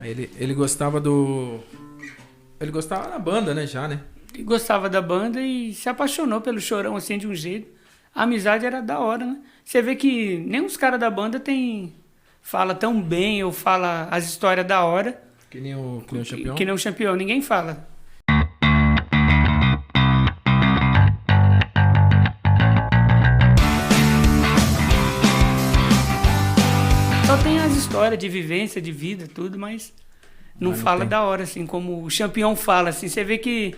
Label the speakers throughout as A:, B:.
A: Ele gostava do... Ele gostava da banda, né, já, né?
B: Ele gostava da banda e se apaixonou pelo Chorão, assim, de um jeito. A amizade era da hora, né? Você vê que nem os caras da banda fala tão bem ou fala as histórias da hora
A: Que nem o Champion.
B: que nem o Champion. Ninguém fala. Só tem as histórias de vivência, de vida, tudo, mas não fala da hora, assim, como o Champion fala, assim. Você vê que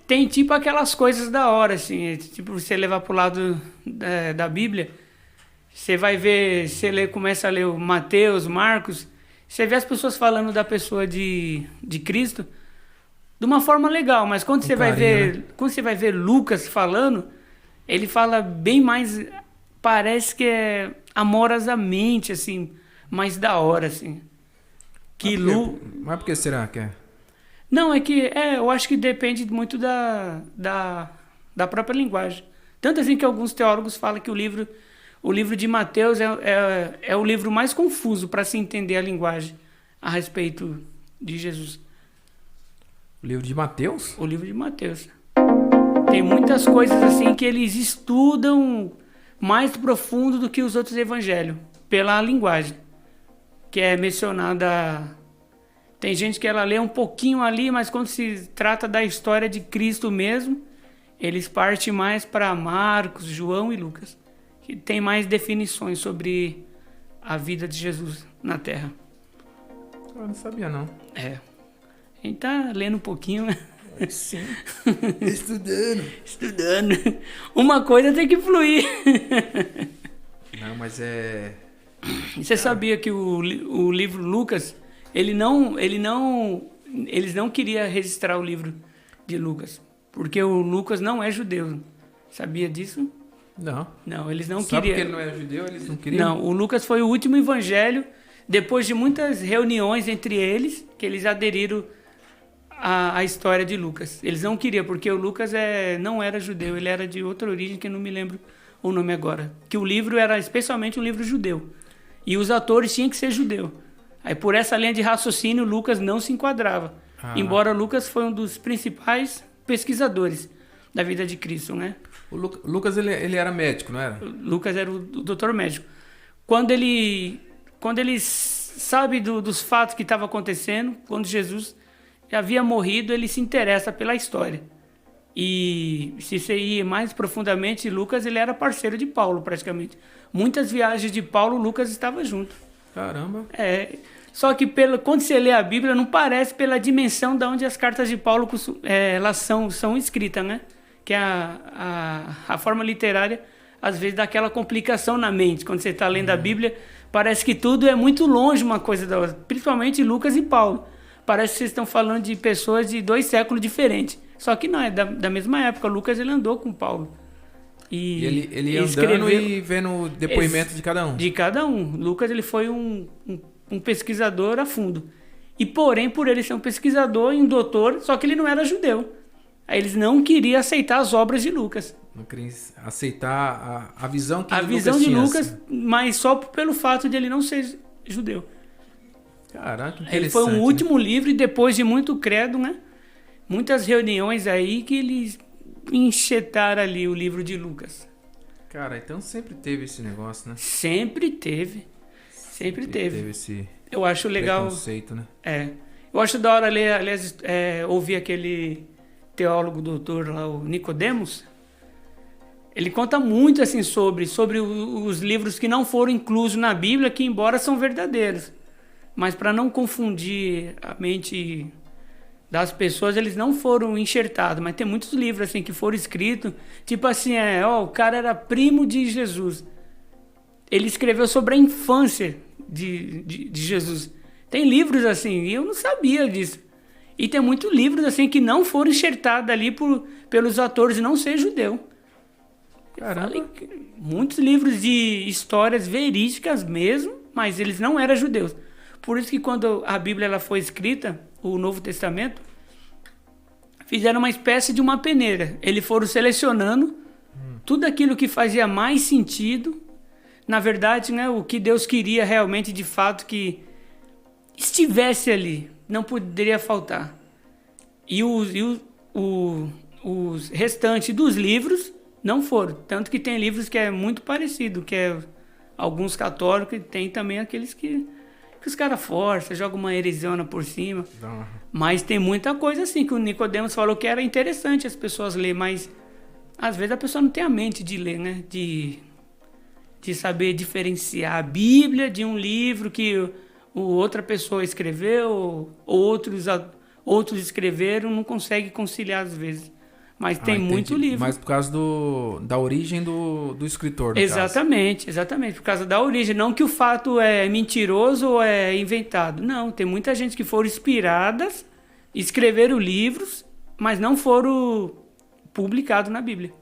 B: tem tipo aquelas coisas da hora, assim, tipo você levar pro lado da Bíblia, você vai ver, começa a ler o Mateus, Marcos, você vê as pessoas falando da pessoa de Cristo de uma forma legal, mas quando você vai ver,
A: né?
B: quando você vai ver Lucas falando, ele fala bem mais, parece que é amorosamente, assim, mais da hora, assim.
A: Mas por que será que é?
B: Não, eu acho que depende muito da própria linguagem. Tanto assim que alguns teólogos falam que o livro de Mateus é o livro mais confuso para se entender a linguagem a respeito de Jesus.
A: O livro de Mateus?
B: O livro de Mateus. Tem muitas coisas assim que eles estudam mais profundo do que os outros evangelhos, pela linguagem, que é mencionada. Tem gente que ela lê um pouquinho ali, mas quando se trata da história de Cristo mesmo, eles partem mais para Marcos, João e Lucas, que tem mais definições sobre a vida de Jesus na Terra.
A: Eu não sabia, não.
B: É. A gente tá lendo um pouquinho, né?
A: Sim. Estudando.
B: Estudando. Uma coisa tem que fluir.
A: Não, mas é...
B: E você sabia que o livro Lucas, eles não queriam registrar o livro de Lucas, porque o Lucas não é judeu. Sabia disso?
A: Não.
B: Não, eles não
A: Só
B: queriam.
A: porque ele não era judeu, eles não queriam?
B: Não, o Lucas foi o último evangelho, depois de muitas reuniões entre eles, que eles aderiram à história de Lucas. Eles não queriam, porque o Lucas não era judeu, ele era de outra origem, que eu não me lembro o nome agora. Que o livro era especialmente um livro judeu. E os atores tinham que ser judeu. Aí por essa linha de raciocínio, Lucas não se enquadrava. Embora Lucas foi um dos principais pesquisadores da vida de Cristo, né?
A: O Lucas, ele era médico, não era?
B: Lucas era o doutor médico. Quando ele sabe dos fatos que estavam acontecendo, quando Jesus havia morrido, ele se interessa pela história. E se você ir mais profundamente, Lucas ele era parceiro de Paulo praticamente. Muitas viagens de Paulo, Lucas estava junto.
A: Caramba.
B: Só que quando você lê a Bíblia, não parece pela dimensão de onde as cartas de Paulo elas são escritas, né? Que a forma literária, às vezes, dá aquela complicação na mente. Quando você está lendo a Bíblia, parece que tudo é muito longe uma coisa da outra. Principalmente Lucas e Paulo. Parece que vocês estão falando de pessoas de 2 séculos diferentes. Só que não, é da mesma época. Lucas ele andou com Paulo.
A: E ele ia andando e vendo o depoimento de cada um.
B: De cada um. Lucas ele foi um pesquisador a fundo. E porém, por ele ser um pesquisador e um doutor, só que ele não era judeu. Aí eles não queriam aceitar as obras de Lucas.
A: Não queriam aceitar a visão que
B: a
A: Lucas
B: visão de
A: tinha,
B: Lucas,
A: assim.
B: mas só pelo fato de ele não ser judeu.
A: Caraca,
B: Ele foi um último livro e depois de muito credo, né? Muitas reuniões aí que eles enxetaram ali o livro de Lucas.
A: Cara, então sempre teve esse negócio, né?
B: Sempre teve. Sempre teve.
A: Esse
B: eu acho legal.
A: Preconceito, né?
B: Eu acho da hora ler, aliás, ouvir aquele teólogo doutor lá, o Nicodemos. Ele conta muito assim sobre os livros que não foram inclusos na Bíblia, que embora são verdadeiros. Mas para não confundir a mente das pessoas, eles não foram enxertados. Mas tem muitos livros assim que foram escritos, tipo assim, o cara era primo de Jesus. Ele escreveu sobre a infância de Jesus. Tem livros assim, e eu não sabia disso. E tem muitos livros assim que não foram enxertados ali pelos atores não ser judeu.
A: Caramba.
B: Muitos livros de histórias verídicas mesmo, mas eles não eram judeus. Por isso que quando a Bíblia ela foi escrita, o Novo Testamento, fizeram uma espécie de uma peneira. Eles foram selecionando tudo aquilo que fazia mais sentido. Na verdade, né, o que Deus queria realmente, de fato, que estivesse ali, não poderia faltar. E os restantes dos livros não foram. Tanto que tem livros que é muito parecido, que é alguns católicos, e tem também aqueles que os caras forçam, jogam uma heresiona por cima.
A: Não.
B: Mas tem muita coisa assim, que o Nicodemos falou que era interessante as pessoas lerem, mas às vezes a pessoa não tem a mente de ler, né? De saber diferenciar a Bíblia de um livro que outra pessoa escreveu, ou outros escreveram, não consegue conciliar às vezes. Mas tem muito livro.
A: Mas por causa da origem do escritor, no
B: Exatamente, por causa da origem. Não que o fato é mentiroso ou é inventado. Não, tem muita gente que foram inspiradas, escreveram livros, mas não foram publicados na Bíblia.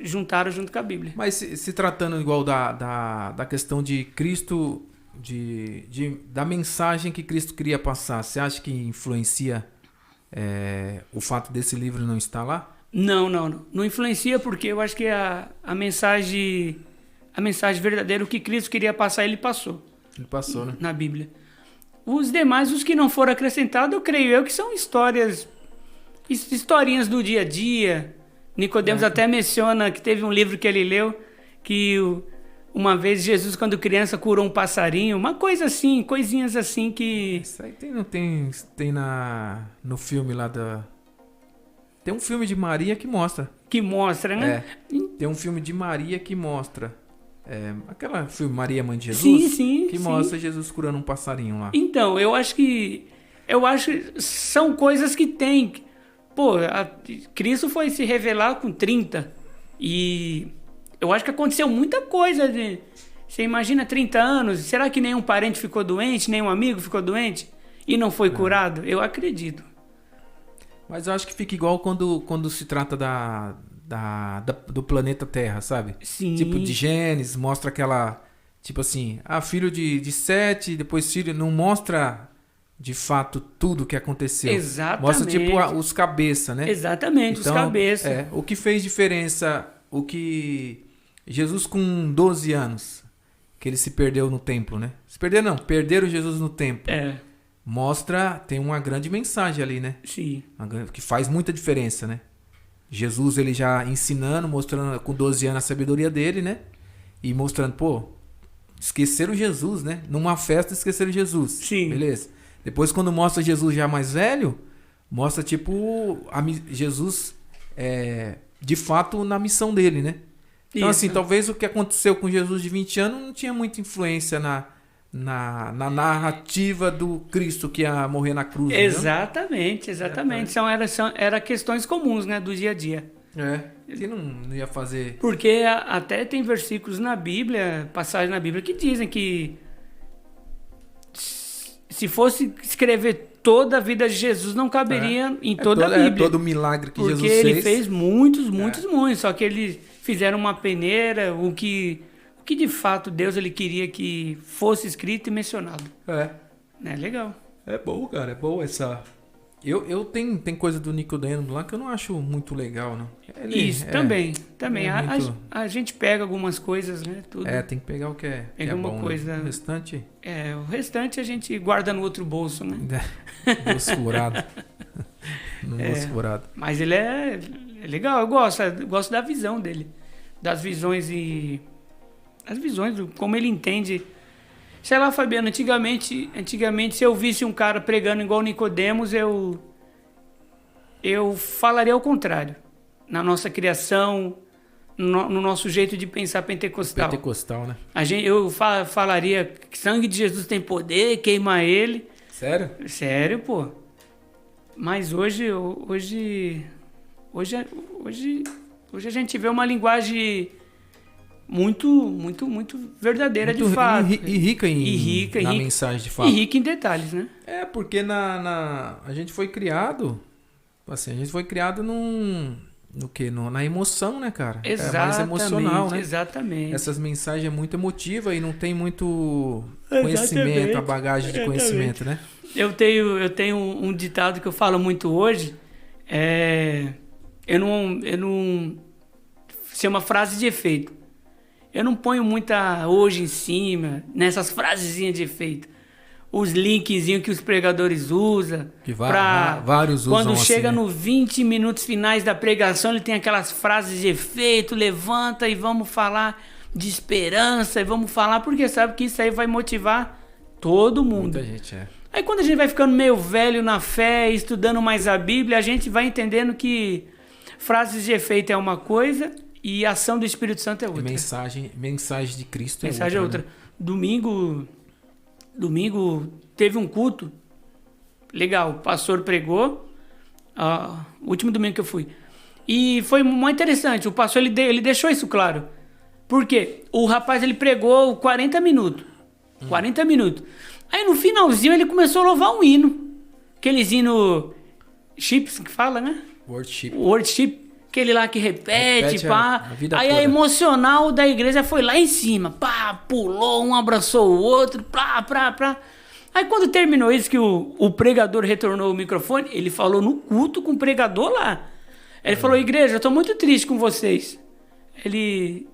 B: Juntaram junto com a Bíblia.
A: Mas se tratando igual da questão de Cristo, da mensagem que Cristo queria passar, você acha que influencia o fato desse livro não estar lá?
B: Não. Não influencia, porque eu acho que a mensagem verdadeira, o que Cristo queria passar, ele passou.
A: Ele passou, né?
B: Na Bíblia. Os demais, os que não foram acrescentados, eu creio eu que são historinhas do dia a dia. Nicodemos até menciona que teve um livro que ele leu, que uma vez Jesus, quando criança, curou um passarinho, uma coisa assim, coisinhas assim que...
A: Isso aí não tem no filme lá da... Tem um filme de Maria que mostra.
B: Que mostra, né?
A: Tem um filme de Maria que mostra. Aquela filme Maria, Mãe de Jesus?
B: Sim.
A: Que mostra Jesus curando um passarinho lá.
B: Então, eu acho que são coisas que tem... Pô, Cristo foi se revelar com 30. E eu acho que aconteceu muita coisa. Você imagina 30 anos, será que nenhum parente ficou doente, nenhum amigo ficou doente e não foi curado? Eu acredito.
A: Mas eu acho que fica igual quando se trata do planeta Terra, sabe?
B: Sim.
A: Tipo de Gênesis, mostra aquela... Tipo assim, filho de Sete, depois filho... Não mostra... De fato, tudo que aconteceu.
B: Exatamente.
A: Mostra, tipo, os cabeça, né?
B: Exatamente,
A: então,
B: os cabeça.
A: O que fez diferença, Jesus com 12 anos, que ele se perdeu no templo, né? Se perder não, perderam Jesus no templo. Mostra, tem uma grande mensagem ali, né?
B: Sim.
A: Que faz muita diferença, né? Jesus, ele já ensinando, mostrando com 12 anos a sabedoria dele, né? E mostrando, esqueceram Jesus, né? Numa festa esqueceram Jesus.
B: Sim.
A: Beleza? Depois, quando mostra Jesus já mais velho, mostra, tipo, Jesus de fato na missão dele, né? Então, assim, talvez o que aconteceu com Jesus de 20 anos não tinha muita influência na narrativa do Cristo que ia morrer na cruz.
B: Exatamente. Eram questões comuns, né, do dia a dia.
A: Ele não ia fazer...
B: Porque até tem versículos na Bíblia, passagens na Bíblia, que dizem que se fosse escrever toda a vida de Jesus, não caberia em toda a Bíblia.
A: Todo o milagre que Jesus fez.
B: Porque ele fez muitos. Só que eles fizeram uma peneira, o que de fato Deus ele queria que fosse escrito e mencionado. Legal.
A: É bom, cara. É bom essa... Tem coisa do Nicodemo lá que eu não acho muito legal, não.
B: Também.
A: Muito...
B: A gente pega algumas coisas, né? Tudo.
A: Tem que pegar o que é
B: uma
A: bom.
B: Coisa...
A: Né? O restante...
B: o restante a gente guarda no outro bolso, né?
A: Bolso furado. No bolso furado.
B: Mas ele é legal, eu gosto da visão dele. Das visões e... As visões, como ele entende... Sei lá, Fabiano, antigamente, se eu visse um cara pregando igual Nicodemos, eu falaria ao contrário. Na nossa criação, no nosso jeito de pensar pentecostal.
A: Pentecostal, né?
B: Eu falaria que sangue de Jesus tem poder, queima ele.
A: Sério?
B: Sério, pô. Mas hoje a gente vê uma linguagem... muito verdadeira, de fato.
A: E rica na mensagem, de fato.
B: E rica em detalhes, né?
A: Porque a gente foi criado... Assim, a gente foi criado na emoção, né, cara?
B: Exatamente.
A: É mais emocional, né?
B: Exatamente.
A: Essas mensagens é muito emotiva e não tem muito conhecimento, a bagagem de conhecimento, né?
B: Eu tenho um ditado que eu falo muito hoje. Eu não... Isso é uma frase de efeito. Eu não ponho muita hoje em cima, nessas frasezinhas de efeito. os linkzinhos que os pregadores usam.
A: Que vários usam.
B: Quando chega
A: assim, né?
B: nos 20 minutos finais da pregação, ele tem aquelas frases de efeito, levanta e vamos falar de esperança, e vamos falar, porque sabe que isso aí vai motivar todo mundo.
A: Muita gente,
B: Aí quando a gente vai ficando meio velho na fé, estudando mais a Bíblia, a gente vai entendendo que frases de efeito é uma coisa e a ação do Espírito Santo é outra.
A: Mensagem de Cristo
B: Mensagem é outra. Né? Domingo teve um culto legal, o pastor pregou, o último domingo que eu fui, e foi muito interessante. O pastor ele deixou isso claro. Por quê? O rapaz ele pregou 40 minutos. 40 minutos. Aí no finalzinho ele começou a louvar um hino. Aqueles hinos chips que fala, né? Worship. Aquele lá que repete, pá. Aí toda. A emocional da igreja foi lá em cima. Pá, pulou, um abraçou o outro. Pá. Aí quando terminou isso, que o pregador retornou o microfone, ele falou no culto com o pregador lá. Ele falou, igreja, eu tô muito triste com vocês.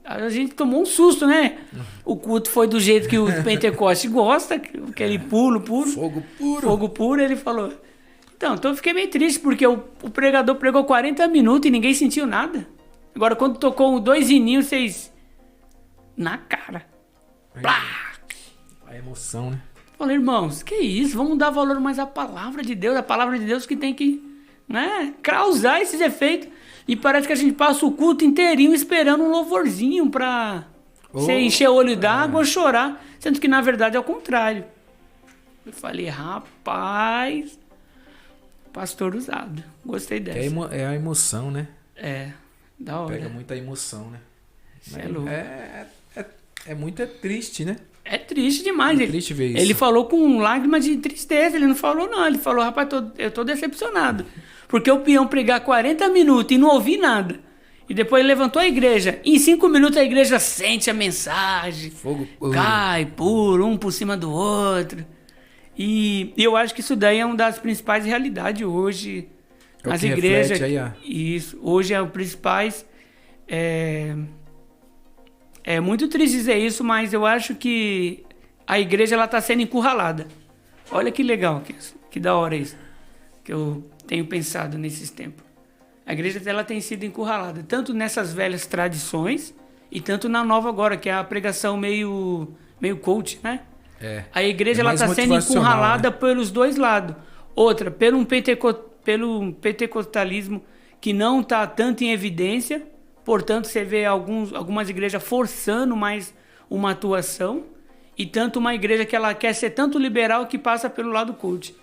B: A gente tomou um susto, né? O culto foi do jeito que o Pentecoste gosta, aquele pulo puro. Fogo puro, ele falou. Então eu fiquei meio triste, porque o pregador pregou 40 minutos e ninguém sentiu nada. Agora, quando tocou 2 hininhos, vocês... Na cara. Plá!
A: A emoção, né?
B: Falei, irmãos, que isso? Vamos dar valor mais à palavra de Deus. A palavra de Deus que tem que, né, causar esses efeitos. E parece que a gente passa o culto inteirinho esperando um louvorzinho pra você encher o olho d'água ou chorar. Sendo que, na verdade, é o contrário. Eu falei, rapaz, pastor usado. Gostei dessa.
A: É a emoção, né?
B: É, da hora.
A: Pega muita emoção, né?
B: É louco.
A: É muito triste, né?
B: É triste demais.
A: É triste ver isso.
B: Ele falou com lágrimas de tristeza. Ele não falou, não. Ele falou, rapaz, eu tô decepcionado. Porque o peão pregar 40 minutos e não ouvir nada. E depois ele levantou a igreja. Em 5 minutos a igreja sente a mensagem.
A: Fogo puro.
B: Cai puro, um por cima do outro. E eu acho que isso daí é uma das principais realidades hoje. Nas igrejas. Isso. Hoje é o principais. É muito triste dizer isso, mas eu acho que a igreja ela está sendo encurralada. Olha que legal, que da hora isso. Que eu tenho pensado nesses tempos. A igreja ela tem sido encurralada, tanto nessas velhas tradições e tanto na nova agora, que é a pregação meio coach, né? A igreja ela está sendo encurralada, né, pelos dois lados. Outra, pelo pentecostalismo que não está tanto em evidência, portanto você vê algumas igrejas forçando mais uma atuação, e tanto uma igreja que ela quer ser tanto liberal que passa pelo lado coach.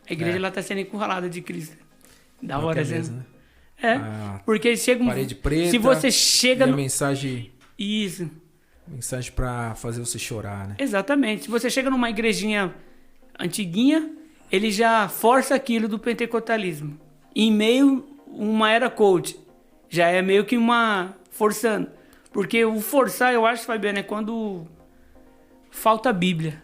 B: A igreja ela está sendo encurralada de Cristo. Da hora, mesmo, né? Porque chega
A: parede preta,
B: se você chega
A: no... mensagem.
B: Isso.
A: Mensagem para fazer você chorar, né?
B: Exatamente. Se você chega numa igrejinha antiguinha, ele já força aquilo do pentecostalismo. Em meio uma era coach, já é meio que uma forçando. Porque o forçar, eu acho, Fabiano, é quando falta a Bíblia.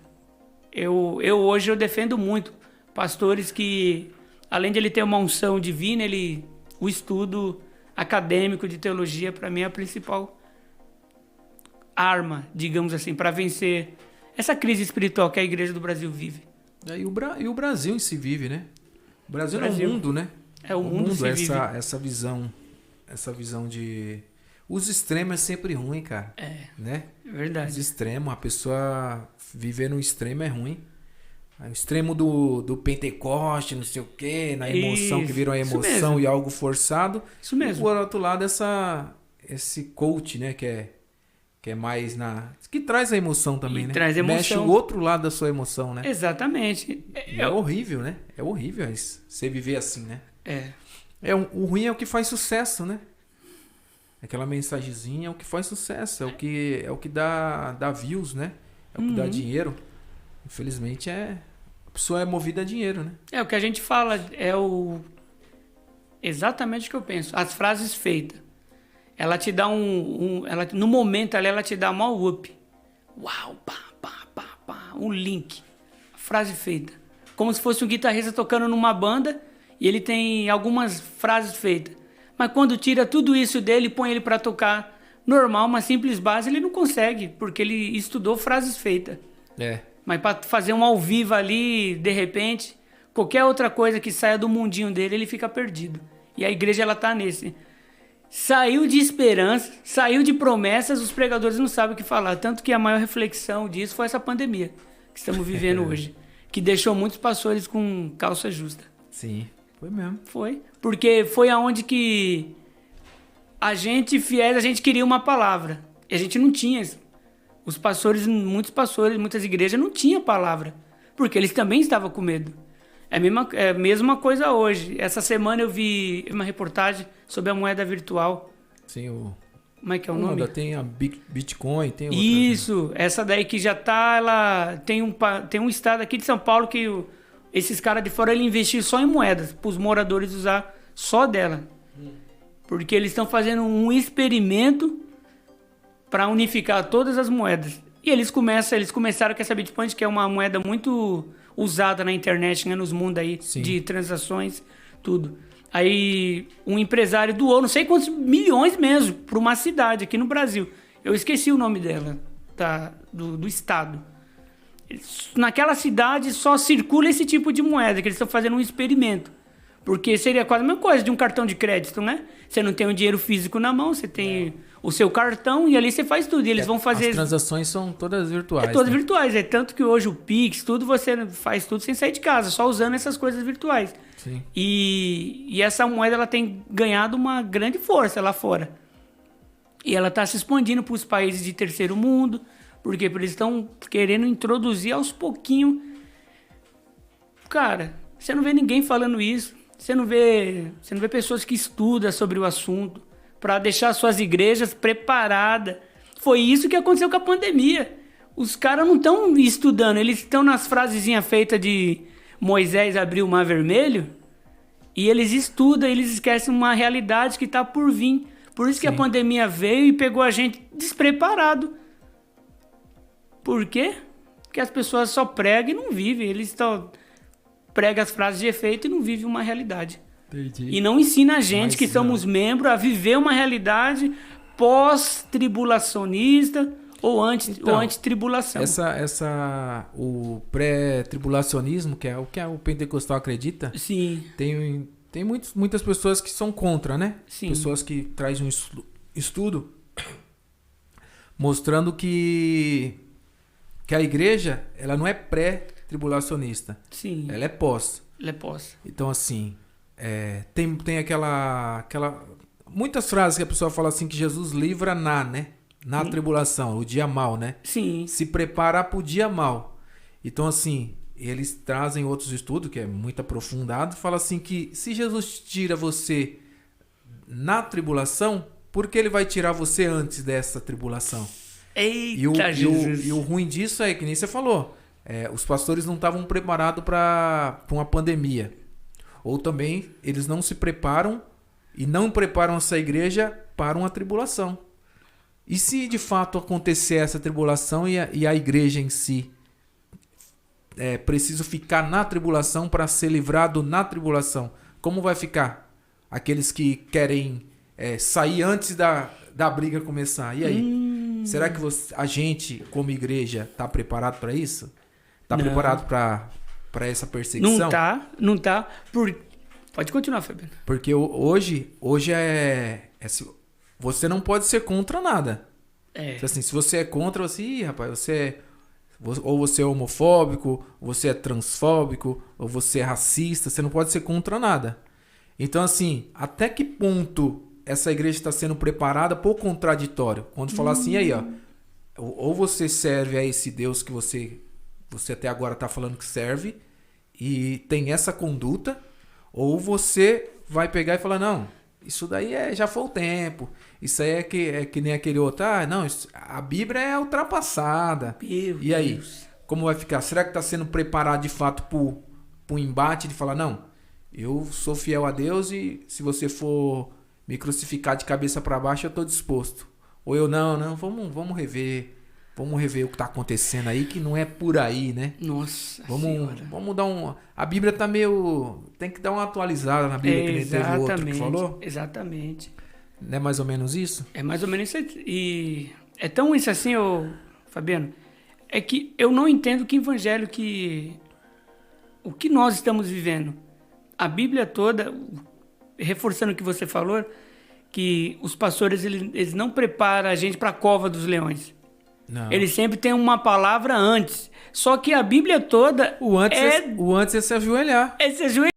B: Hoje eu defendo muito pastores que, além de ele ter uma unção divina, o estudo acadêmico de teologia, para mim, é a principal arma, digamos assim, para vencer essa crise espiritual que a igreja do Brasil vive.
A: E o Brasil em si vive, né? O Brasil é o mundo, né?
B: O mundo se vive.
A: Essa visão de... Os extremos é sempre ruim, cara. Né?
B: É verdade.
A: Os extremos, a pessoa viver no extremo é ruim. O extremo do Pentecoste, não sei o quê, na emoção, que vira uma emoção e algo forçado.
B: Isso mesmo.
A: E por outro lado, esse coach, né, que é mais que traz a emoção também, né?
B: Traz emoção.
A: Mexe o outro lado da sua emoção, né?
B: Exatamente.
A: É horrível, né? É horrível você viver assim, né? O ruim é o que faz sucesso, né? Aquela mensagenzinha é o que faz sucesso, é o que dá views, né? É o que dá dinheiro. Infelizmente a pessoa é movida a dinheiro, né?
B: É o que a gente fala, exatamente o que eu penso. As frases feitas, ela te dá no momento ali, ela te dá um up. Uau, pá, um link. A frase feita. Como se fosse um guitarrista tocando numa banda e ele tem algumas frases feitas. Mas quando tira tudo isso dele e põe ele para tocar normal, uma simples base, ele não consegue, porque ele estudou frases feitas. Mas para fazer um ao vivo ali, de repente, qualquer outra coisa que saia do mundinho dele, ele fica perdido. E a igreja, ela tá nesse. Saiu de esperança, saiu de promessas, os pregadores não sabem o que falar. Tanto que a maior reflexão disso foi essa pandemia que estamos vivendo hoje. Que deixou muitos pastores com calça justa.
A: Sim, foi mesmo.
B: Foi. Porque foi aonde que a gente, fiéis, a gente queria uma palavra. E a gente não tinha. Os pastores, muitas igrejas não tinham palavra. Porque eles também estavam com medo. É a mesma coisa hoje. Essa semana eu vi uma reportagem sobre a moeda virtual.
A: Sim,
B: como é que é o nome?
A: Tem a Bitcoin, tem outra.
B: Isso, essa daí que já tá, ela tem um estado aqui de São Paulo que esses caras de fora, ele investiu só em moedas, para os moradores usar só dela. Porque eles estão fazendo um experimento para unificar todas as moedas. E eles começaram com essa Bitcoin, que é uma moeda muito usada na internet, né, nos mundos aí, sim, de transações, tudo. Aí um empresário doou não sei quantos milhões mesmo para uma cidade aqui no Brasil. Eu esqueci o nome dela, do estado. Naquela cidade só circula esse tipo de moeda, que eles estão fazendo um experimento. Porque seria quase a mesma coisa de um cartão de crédito, né? Você não tem o dinheiro físico na mão, você tem o seu cartão e ali você faz tudo. E eles vão fazer...
A: As transações são todas virtuais.
B: Todas virtuais. É tanto que hoje o Pix, tudo, você faz tudo sem sair de casa, só usando essas coisas virtuais.
A: Sim.
B: E essa moeda, ela tem ganhado uma grande força lá fora. E ela está se expandindo para os países de terceiro mundo, porque eles estão querendo introduzir aos pouquinhos. Cara, você não vê ninguém falando isso. Você não vê pessoas que estudam sobre o assunto para deixar suas igrejas preparadas. Foi isso que aconteceu com a pandemia. Os caras não estão estudando, eles estão nas frasezinhas feitas de Moisés abriu o mar vermelho e eles estudam, eles esquecem uma realidade que está por vir. Por isso que a pandemia veio e pegou a gente despreparado. Por quê? Porque as pessoas só pregam e não vivem. Eles estão... prega as frases de efeito e não vive uma realidade.
A: Entendi.
B: E não ensina a gente que somos membros a viver uma realidade pós-tribulacionista ou anti-tribulação.
A: O pré-tribulacionismo, que é o pentecostal acredita,
B: sim,
A: tem muitas pessoas que são contra, né?
B: Sim.
A: Pessoas que trazem um estudo mostrando que a igreja, ela não é pré-tribulacionista.
B: Sim.
A: Ela é pós.
B: Ela é pós.
A: Então, assim, tem aquela... Muitas frases que a pessoa fala assim, que Jesus livra na tribulação, o dia mau, né?
B: Sim.
A: Se preparar para o dia mau. Então, assim, eles trazem outros estudos, que é muito aprofundado, fala assim que se Jesus tira você na tribulação, por que ele vai tirar você antes dessa tribulação?
B: Eita,
A: e o ruim disso é que nem você falou, os pastores não estavam preparados para uma pandemia. Ou também eles não se preparam e não preparam essa igreja para uma tribulação. E se de fato acontecer essa tribulação e a igreja em si precisa ficar na tribulação para ser livrado na tribulação, como vai ficar? Aqueles que querem sair antes da briga começar. E aí? Será que a gente, como igreja, está preparado para isso? Está preparado para essa perseguição?
B: Não tá. Pode continuar, Fabiano.
A: Porque hoje você não pode ser contra nada. Assim, se você é contra, rapaz, ou você é homofóbico, ou você é transfóbico, ou você é racista, você não pode ser contra nada. Então, assim, até que ponto essa igreja está sendo preparada para o contraditório? Quando falar assim, aí, ó, ou você serve a esse Deus que você até agora está falando que serve e tem essa conduta, ou você vai pegar e falar, não, isso daí já foi o tempo, isso aí é que nem aquele outro, não, a Bíblia é ultrapassada. E aí, como vai ficar? Será que está sendo preparado de fato para o embate de falar, não, eu sou fiel a Deus e se você for me crucificar de cabeça para baixo, eu estou disposto. Ou eu, não, vamos rever o que está acontecendo aí, que não é por aí, né?
B: Nossa
A: Vamos dar um... A Bíblia tá meio... Tem que dar uma atualizada na Bíblia, que nem teve o outro que falou.
B: Exatamente.
A: Não é mais ou menos isso?
B: É mais ou menos isso. E é tão isso assim, Fabiano. é que eu não entendo que evangelho o que nós estamos vivendo. A Bíblia toda, reforçando o que você falou, que os pastores eles não preparam a gente para a cova dos leões.
A: Não.
B: Eles sempre têm uma palavra antes. Só que a Bíblia toda
A: o antes é se ajoelhar.
B: É se ajoelhar.